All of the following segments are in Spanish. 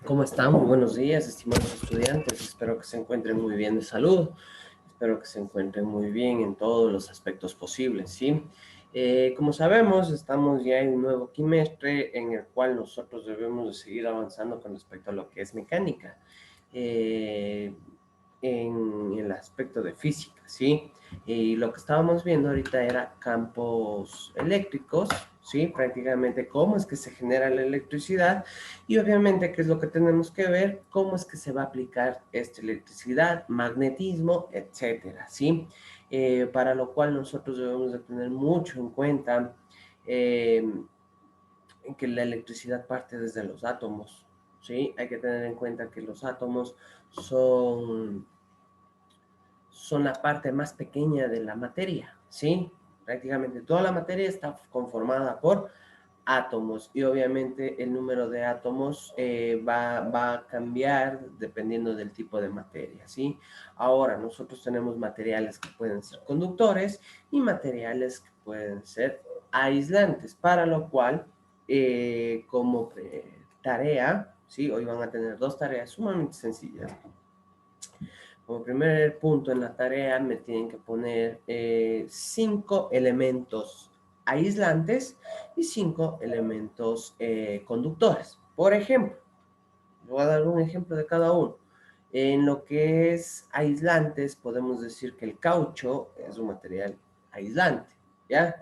¿Cómo están? Muy buenos días, estimados estudiantes. Espero que se encuentren muy bien de salud. Espero que se encuentren muy bien en todos los aspectos posibles, ¿sí? Como sabemos, estamos ya en un nuevo quimestre en el cual nosotros debemos de seguir avanzando con respecto a lo que es mecánica. Eh, en el aspecto de física, ¿sí? Y lo que estábamos viendo ahorita era campos eléctricos, ¿sí? Prácticamente cómo es que se genera la electricidad y obviamente qué es lo que tenemos que ver, cómo es que se va a aplicar esta electricidad, magnetismo, etcétera, ¿sí? Para lo cual nosotros debemos de tener mucho en cuenta eh, que la electricidad parte desde los átomos, ¿sí? Hay que tener en cuenta que los átomos son la parte más pequeña de la materia, ¿sí? Prácticamente toda la materia está conformada por átomos y obviamente el número de átomos va a cambiar dependiendo del tipo de materia, ¿sí? Ahora, nosotros tenemos materiales que pueden ser conductores y materiales que pueden ser aislantes, para lo cual, como tarea, ¿sí? Hoy van a tener dos tareas sumamente sencillas. Como primer punto en la tarea me tienen que poner 5 elementos aislantes y 5 elementos conductores. Por ejemplo, voy a dar un ejemplo de cada uno. En lo que es aislantes, podemos decir que el caucho es un material aislante, ¿ya?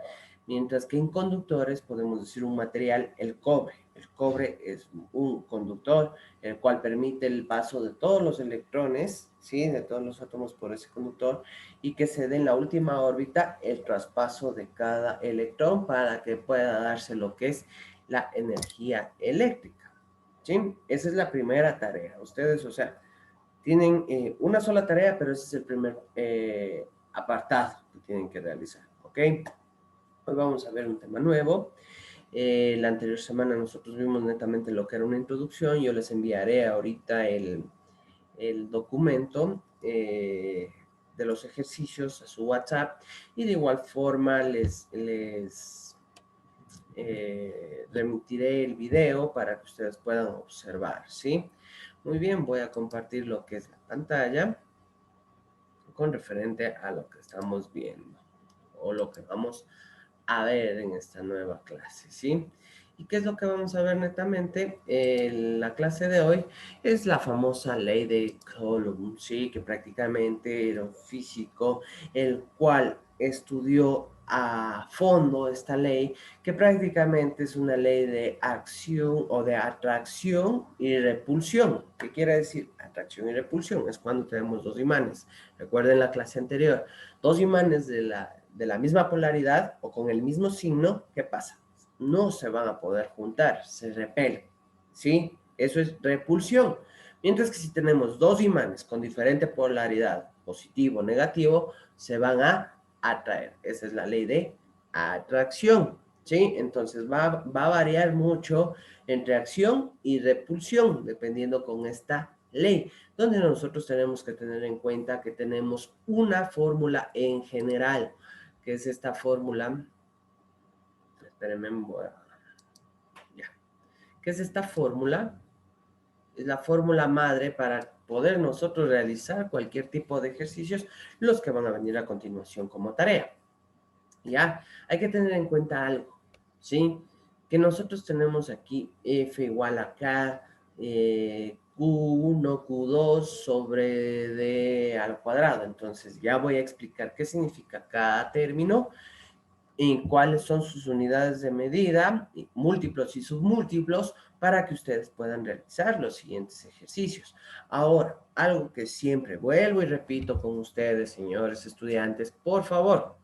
Mientras que en conductores podemos decir un material, el cobre. El cobre es un conductor, el cual permite el paso de todos los electrones, ¿sí? De todos los átomos por ese conductor, y que se dé en la última órbita el traspaso de cada electrón para que pueda darse lo que es la energía eléctrica, ¿sí? Esa es la primera tarea. Ustedes, o sea, tienen una sola tarea, pero ese es el primer apartado que tienen que realizar, ¿ok? Hoy vamos a ver un tema nuevo. La anterior semana nosotros vimos netamente lo que era una introducción. Yo les enviaré ahorita el documento de los ejercicios a su WhatsApp y de igual forma les remitiré el video para que ustedes puedan observar, ¿sí? Muy bien, voy a compartir lo que es la pantalla con referente a lo que estamos viendo o lo que vamos a ver en esta nueva clase, ¿sí? ¿Y qué es lo que vamos a ver netamente? En la clase de hoy es la famosa ley de Coulomb, ¿sí? Que prácticamente era un físico el cual estudió a fondo esta ley, que prácticamente es una ley de acción o de atracción y repulsión. ¿Qué quiere decir? Atracción y repulsión es cuando tenemos dos imanes. Recuerden la clase anterior, dos imanes de la misma polaridad o con el mismo signo, ¿qué pasa? No se van a poder juntar, se repelen, ¿sí? Eso es repulsión. Mientras que si tenemos dos imanes con diferente polaridad, positivo o negativo, se van a atraer. Esa es la ley de atracción, ¿sí? Entonces va a variar mucho entre acción y repulsión, dependiendo con esta ley, donde nosotros tenemos que tener en cuenta que tenemos una fórmula en general, que es esta fórmula, espérenme, ya, que es esta fórmula, es la fórmula madre para poder nosotros realizar cualquier tipo de ejercicios, los que van a venir a continuación como tarea. ¿Ya? Hay que tener en cuenta algo, ¿sí? Que nosotros tenemos aquí F igual a K, Q1, Q2 sobre D al cuadrado. Entonces ya voy a explicar qué significa cada término y cuáles son sus unidades de medida, múltiplos y submúltiplos, para que ustedes puedan realizar los siguientes ejercicios. Ahora, algo que siempre vuelvo y repito con ustedes, señores estudiantes, por favor,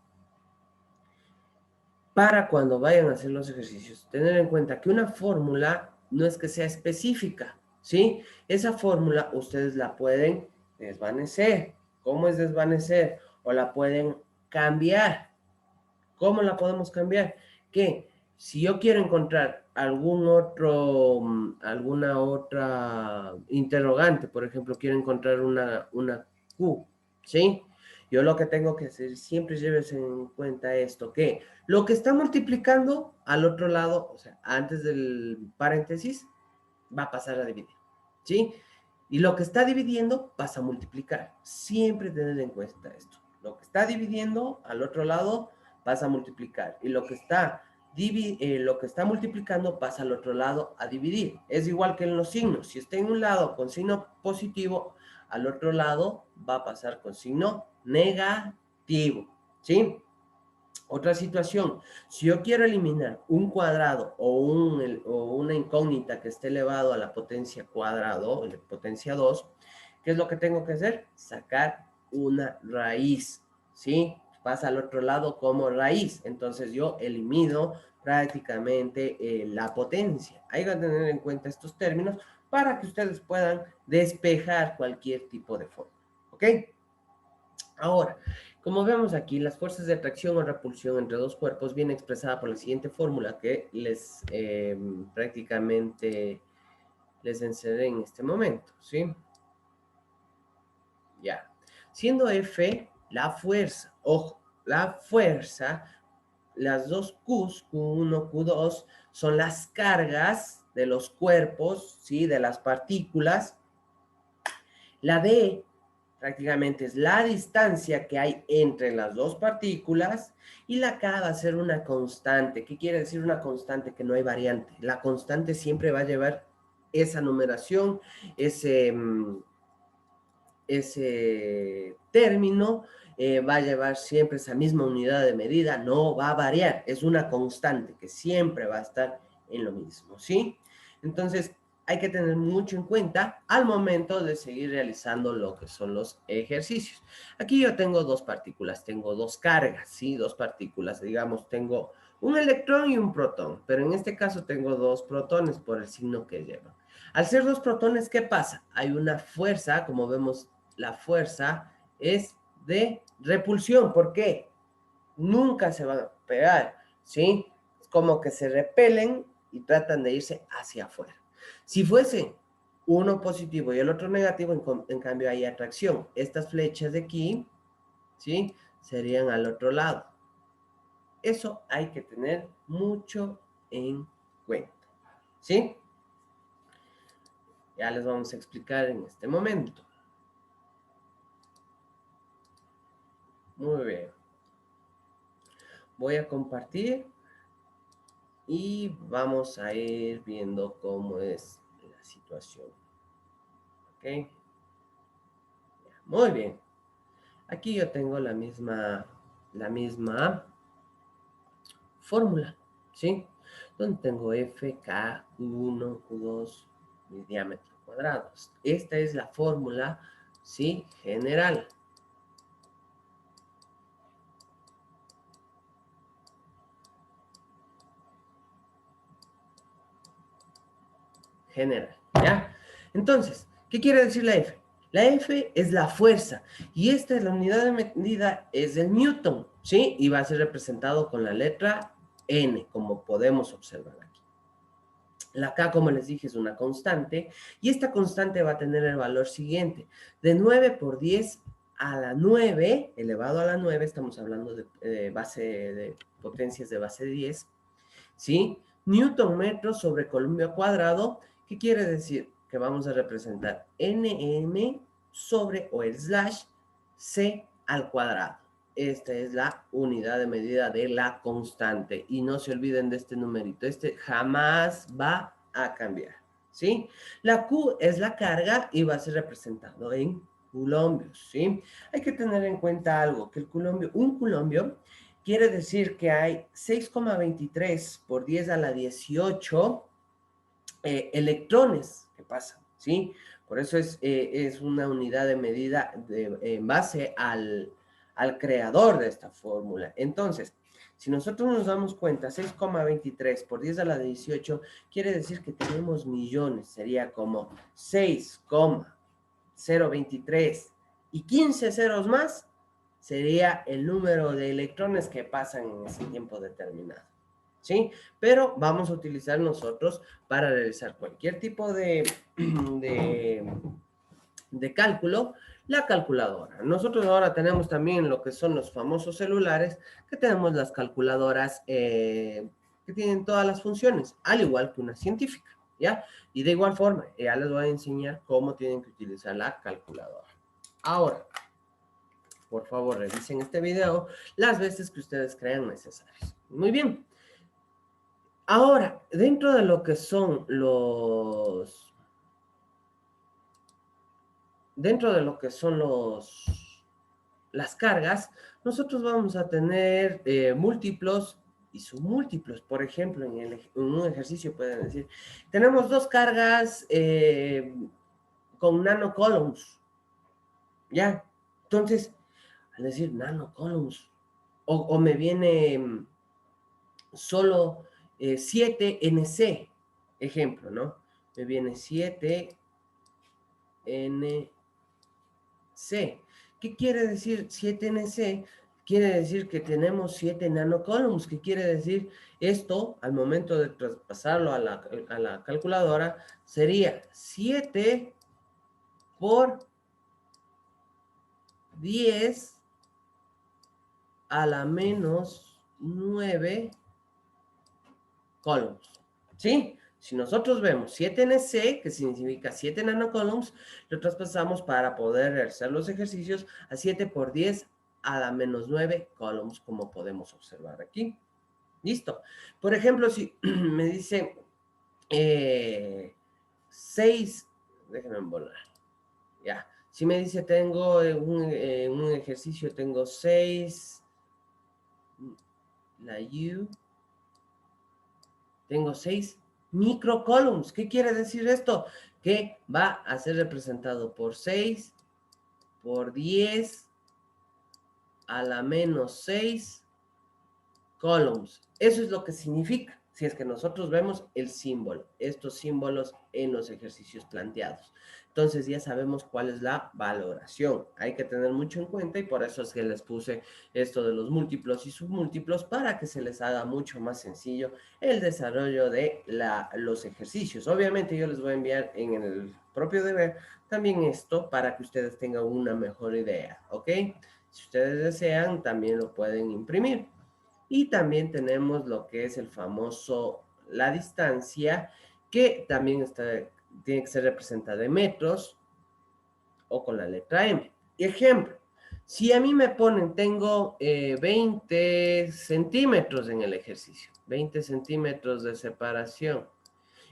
para cuando vayan a hacer los ejercicios, tener en cuenta que una fórmula no es que sea específica, ¿sí? Esa fórmula ustedes la pueden desvanecer. ¿Cómo es desvanecer? O la pueden cambiar. ¿Cómo la podemos cambiar? Que si yo quiero encontrar alguna otra interrogante, por ejemplo, quiero encontrar una Q, ¿sí? Yo lo que tengo que hacer, siempre lleves en cuenta esto, que lo que está multiplicando al otro lado, o sea, antes del paréntesis, va a pasar a dividir. ¿sí? Y lo que está dividiendo pasa a multiplicar. Siempre tener en cuenta esto. Lo que está dividiendo al otro lado pasa a multiplicar. Y lo que está multiplicando pasa al otro lado a dividir. Es igual que en los signos. Si está en un lado con signo positivo, al otro lado va a pasar con signo negativo. ¿Sí? Otra situación, si yo quiero eliminar un cuadrado o una incógnita que esté elevado a la potencia cuadrado, la potencia 2, ¿qué es lo que tengo que hacer? Sacar una raíz, ¿sí? Pasa al otro lado como raíz. Entonces yo elimino prácticamente la potencia. Hay que tener en cuenta estos términos para que ustedes puedan despejar cualquier tipo de forma, ¿ok? Ahora, como vemos aquí, las fuerzas de atracción o repulsión entre dos cuerpos viene expresada por la siguiente fórmula que prácticamente les enseñaré en este momento, ¿sí? Ya. Siendo F la fuerza, ojo, la fuerza, las dos Qs, Q1, Q2, son las cargas de los cuerpos, ¿sí? De las partículas. La D prácticamente es la distancia que hay entre las dos partículas y la K va a ser una constante. ¿Qué quiere decir una constante? Que no hay variante. La constante siempre va a llevar esa numeración, ese término, va a llevar siempre esa misma unidad de medida, no va a variar. Es una constante que siempre va a estar en lo mismo, ¿sí? Entonces, hay que tener mucho en cuenta al momento de seguir realizando lo que son los ejercicios. Aquí yo tengo dos partículas, tengo dos cargas, ¿sí? Dos partículas, digamos, tengo un electrón y un protón, pero en este caso tengo dos protones por el signo que llevan. Al ser dos protones, ¿qué pasa? Hay una fuerza, como vemos, la fuerza es de repulsión. ¿Por qué? Nunca se van a pegar, ¿sí? Es como que se repelen y tratan de irse hacia afuera. Si fuese uno positivo y el otro negativo, en cambio hay atracción. Estas flechas de aquí, ¿sí? Serían al otro lado. Eso hay que tener mucho en cuenta, ¿sí? Ya les vamos a explicar en este momento. Muy bien. Voy a compartir y vamos a ir viendo cómo es la situación. ¿Ok? Muy bien. Aquí yo tengo la misma fórmula, ¿sí? Donde tengo F, K, Q1, Q2, mi diámetro cuadrado. Esta es la fórmula, ¿sí? General. General, ¿ya? Entonces, ¿qué quiere decir la F? La F es la fuerza y esta es la unidad de medida, es el Newton, ¿sí? Y va a ser representado con la letra N, como podemos observar aquí. La K, como les dije, es una constante y esta constante va a tener el valor siguiente. De 9 por 10 a la 9, elevado a la 9, estamos hablando de potencias de base 10, ¿sí? Newton metro sobre Columbia cuadrado. ¿Qué quiere decir? Que vamos a representar nm sobre o el slash c al cuadrado. Esta es la unidad de medida de la constante. Y no se olviden de este numerito. Este jamás va a cambiar, ¿sí? La Q es la carga y va a ser representado en culombios, ¿sí? Hay que tener en cuenta algo, que un culombio quiere decir que hay 6,23 por 10 a la 18 electrones que pasan, ¿sí? Por eso es una unidad de medida en base al creador de esta fórmula. Entonces, si nosotros nos damos cuenta, 6,23 por 10 a la 18 quiere decir que tenemos millones. Sería como 6,023 y 15 ceros más sería el número de electrones que pasan en ese tiempo determinado, ¿sí? Pero vamos a utilizar nosotros para realizar cualquier tipo de cálculo, la calculadora. Nosotros ahora tenemos también lo que son los famosos celulares, que tenemos las calculadoras que tienen todas las funciones, al igual que una científica, ¿ya? Y de igual forma, ya les voy a enseñar cómo tienen que utilizar la calculadora. Ahora, por favor, revisen este video las veces que ustedes crean necesarias. Muy bien. Ahora, dentro de lo que son las cargas, nosotros vamos a tener múltiplos y submúltiplos. Por ejemplo, en un ejercicio pueden decir, tenemos dos cargas con nanocolumns, ¿ya? Entonces, al decir nanocolumns, o me viene solo 7NC, ejemplo, ¿no? Me viene 7NC. ¿Qué quiere decir 7NC? Quiere decir que tenemos 7 nanocolumns. ¿Qué quiere decir esto? Al momento de traspasarlo a la calculadora, sería 7 por 10 a la menos 9 columns. ¿Sí? Si nosotros vemos 7NC, que significa 7 nanocolumns, lo traspasamos para poder realizar los ejercicios a 7 por 10 a la menos 9 columns, como podemos observar aquí. Listo. Por ejemplo, si me dice 6, déjenme volar. Ya. Si me dice tengo un ejercicio, tengo 6, la U, tengo 6 microcolumns. ¿Qué quiere decir esto? Que va a ser representado por 6 por 10 a la menos 6 columns. Eso es lo que significa, si es que nosotros vemos el símbolo, estos símbolos en los ejercicios planteados. Entonces ya sabemos cuál es la valoración. Hay que tener mucho en cuenta y por eso es que les puse esto de los múltiplos y submúltiplos para que se les haga mucho más sencillo el desarrollo de los ejercicios. Obviamente yo les voy a enviar en el propio deber también esto para que ustedes tengan una mejor idea, ¿ok? Si ustedes desean, también lo pueden imprimir. Y también tenemos lo que es el famoso, la distancia, que también tiene que ser representada en metros o con la letra M. Ejemplo, si a mí me ponen, tengo 20 centímetros en el ejercicio, 20 centímetros de separación.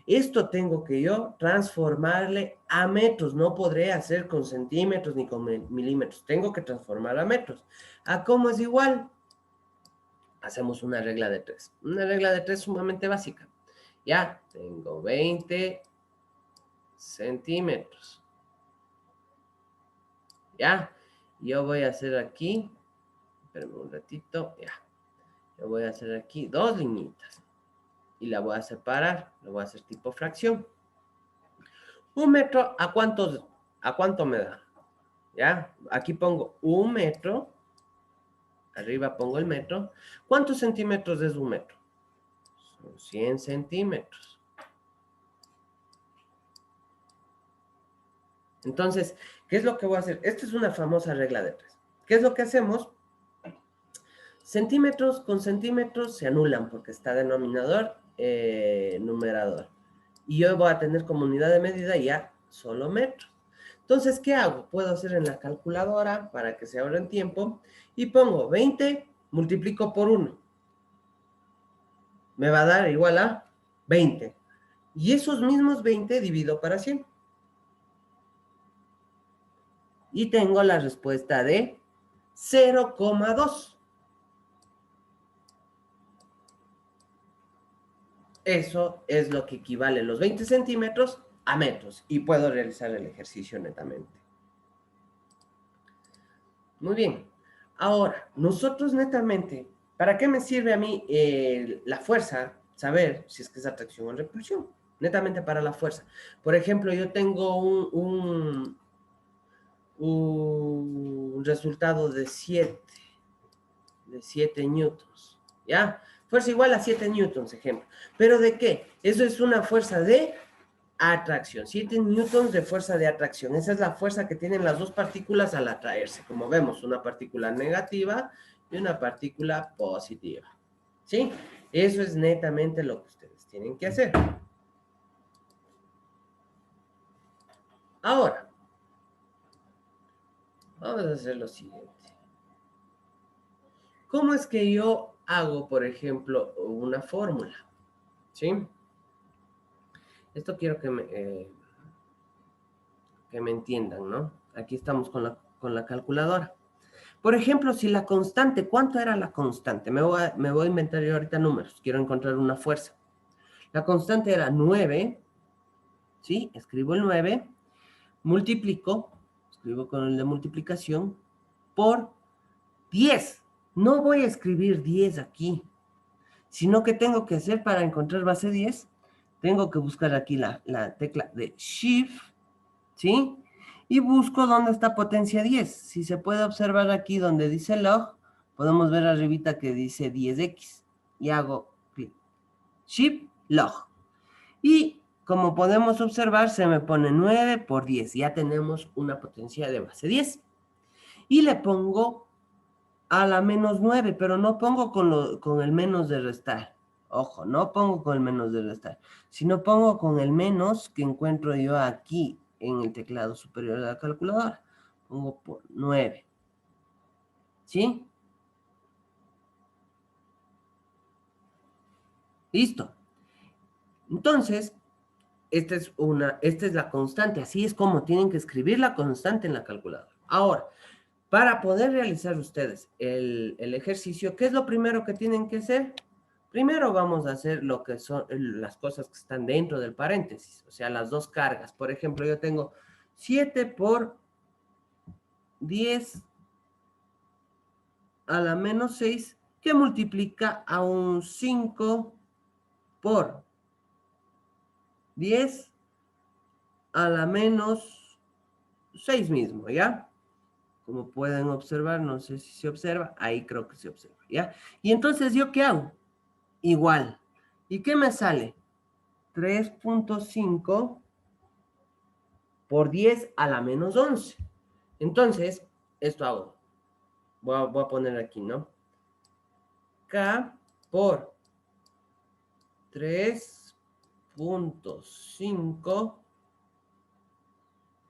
Esto tengo que yo transformarle a metros. No podré hacer con centímetros ni con milímetros. Tengo que transformar a metros. ¿A cómo es igual? Hacemos una regla de 3. Una regla de 3 sumamente básica. Ya, tengo 20 centímetros. Ya, yo voy a hacer aquí, espérenme un ratito, ya. Yo voy a hacer aquí dos liñitas. Y la voy a separar, lo voy a hacer tipo fracción. Un metro, ¿a cuánto me da? Ya, aquí pongo un metro. Arriba pongo el metro. ¿Cuántos centímetros es un metro? Son 100 centímetros. Entonces, ¿qué es lo que voy a hacer? Esta es una famosa regla de 3. ¿Qué es lo que hacemos? Centímetros con centímetros se anulan porque está denominador, numerador. Y yo voy a tener como unidad de medida ya solo metros. Entonces, ¿qué hago? Puedo hacer en la calculadora para que se ahorren tiempo y pongo 20, multiplico por 1. Me va a dar igual a 20. Y esos mismos 20 divido para 100. Y tengo la respuesta de 0,2. Eso es lo que equivale los 20 centímetros a metros. Y puedo realizar el ejercicio netamente. Muy bien. Ahora, nosotros netamente, ¿para qué me sirve a mí la fuerza? Saber si es que es atracción o repulsión. Netamente para la fuerza. Por ejemplo, yo tengo un resultado de 7 newtons, ¿ya? Fuerza igual a 7 newtons, ejemplo. ¿Pero de qué? Eso es una fuerza de atracción. 7 newtons de fuerza de atracción. Esa es la fuerza que tienen las dos partículas al atraerse. Como vemos, una partícula negativa y una partícula positiva. ¿Sí? Eso es netamente lo que ustedes tienen que hacer. Ahora, vamos a hacer lo siguiente. ¿Cómo es que yo hago, por ejemplo, una fórmula? ¿Sí? Esto quiero que me entiendan, ¿no? Aquí estamos con la calculadora. Por ejemplo, si la constante, ¿cuánto era la constante? Me voy a inventar yo ahorita números. Quiero encontrar una fuerza. La constante era 9, ¿sí? Escribo el 9, multiplico, escribo con el de multiplicación, por 10. No voy a escribir 10 aquí, sino que tengo que hacer para encontrar base 10, tengo que buscar aquí la tecla de Shift, ¿sí? Y busco dónde está potencia 10. Si se puede observar aquí donde dice log, podemos ver arribita que dice 10x. Y hago clic. Shift, log. Y como podemos observar, se me pone 9 por 10. Ya tenemos una potencia de base 10. Y le pongo a la menos 9, pero no pongo con el menos de restar. Ojo, no pongo con el menos de restar, sino pongo con el menos que encuentro yo aquí en el teclado superior de la calculadora. Pongo por 9. ¿Sí? Listo. Entonces, esta es la constante. Así es como tienen que escribir la constante en la calculadora. Ahora, para poder realizar ustedes el ejercicio, ¿qué es lo primero que tienen que hacer? Primero vamos a hacer lo que son las cosas que están dentro del paréntesis, o sea, las dos cargas. Por ejemplo, yo tengo 7 por 10 a la menos 6, que multiplica a un 5 por 10 a la menos 6 mismo, ¿ya? Como pueden observar, no sé si se observa, ahí creo que se observa, ¿ya? Y entonces, ¿yo qué hago? Igual. ¿Y qué me sale? 3.5 por 10 a la menos 11. Entonces, esto hago. Voy a poner aquí, ¿no? K por 3.5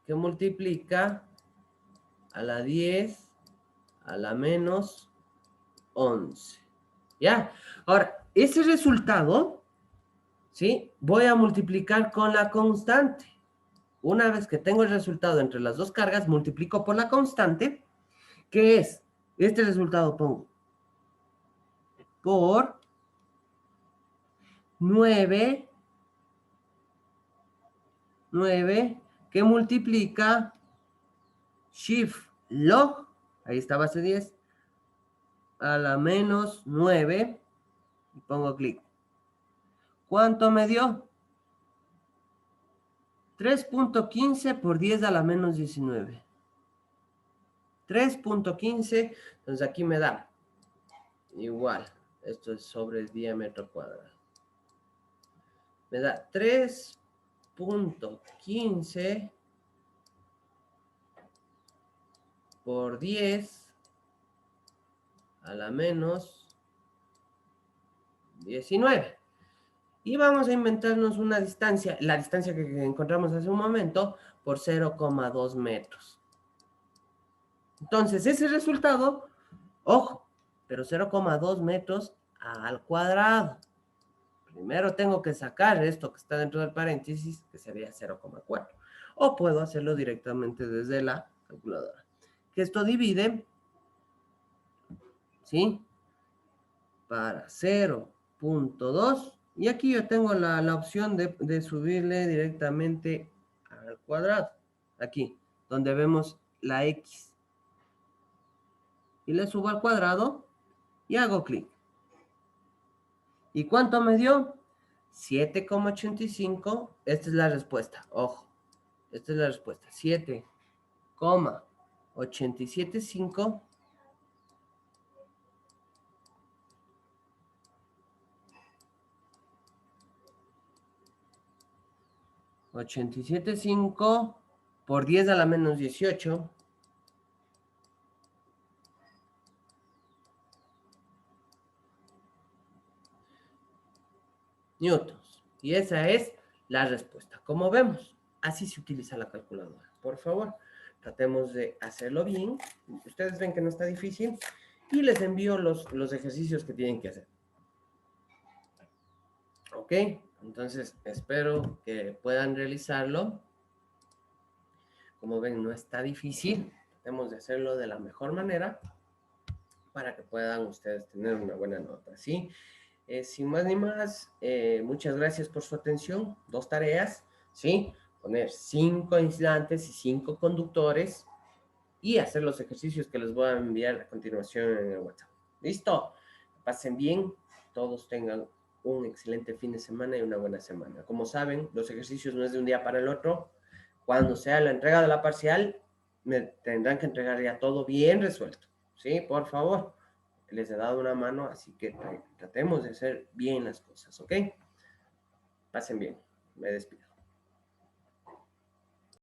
que multiplica a la 10 a la menos 11. ¿Ya? Ahora, ese resultado, ¿sí? Voy a multiplicar con la constante. Una vez que tengo el resultado entre las dos cargas, multiplico por la constante, que es, este resultado pongo por 9, que multiplica Shift log, ahí está base 10, a la menos 9, y pongo clic. ¿Cuánto me dio? 3.15 por 10 a la menos 19. 3.15, entonces aquí me da igual, esto es sobre el diámetro cuadrado. Me da 3.15 por 10 a la menos 19. Y vamos a inventarnos una distancia, la distancia que encontramos hace un momento, por 0,2 metros. Entonces, ese resultado, ojo, pero 0,2 metros al cuadrado. Primero tengo que sacar esto que está dentro del paréntesis, que sería 0,4. O puedo hacerlo directamente desde la calculadora. Que esto divide, ¿sí? Para 0.2. Y aquí yo tengo la opción de subirle directamente al cuadrado. Aquí, donde vemos la X. Y le subo al cuadrado y hago clic. ¿Y cuánto me dio? 7,85. Esta es la respuesta. Ojo, esta es la respuesta. 7,875. 87,5 por 10 a la menos 18 newtons. Y esa es la respuesta. Como vemos, así se utiliza la calculadora. por favor, tratemos de hacerlo bien. Ustedes ven que no está difícil y les envío los ejercicios que tienen que hacer. ¿Ok? Entonces, espero que puedan realizarlo. Como ven, no está difícil. Tratemos de hacerlo de la mejor manera para que puedan ustedes tener una buena nota, ¿sí? Sin más ni más, muchas gracias por su atención. 2 tareas, ¿sí? Poner 5 aislantes y 5 conductores y hacer los ejercicios que les voy a enviar a continuación en el WhatsApp. ¿Listo? Pasen bien, todos tengan un excelente fin de semana y una buena semana. Como saben, los ejercicios no es de un día para el otro. Cuando sea la entrega de la parcial, me tendrán que entregar ya todo bien resuelto. ¿Sí? Por favor. Les he dado una mano, así que tratemos de hacer bien las cosas, ¿ok? Pasen bien. Me despido.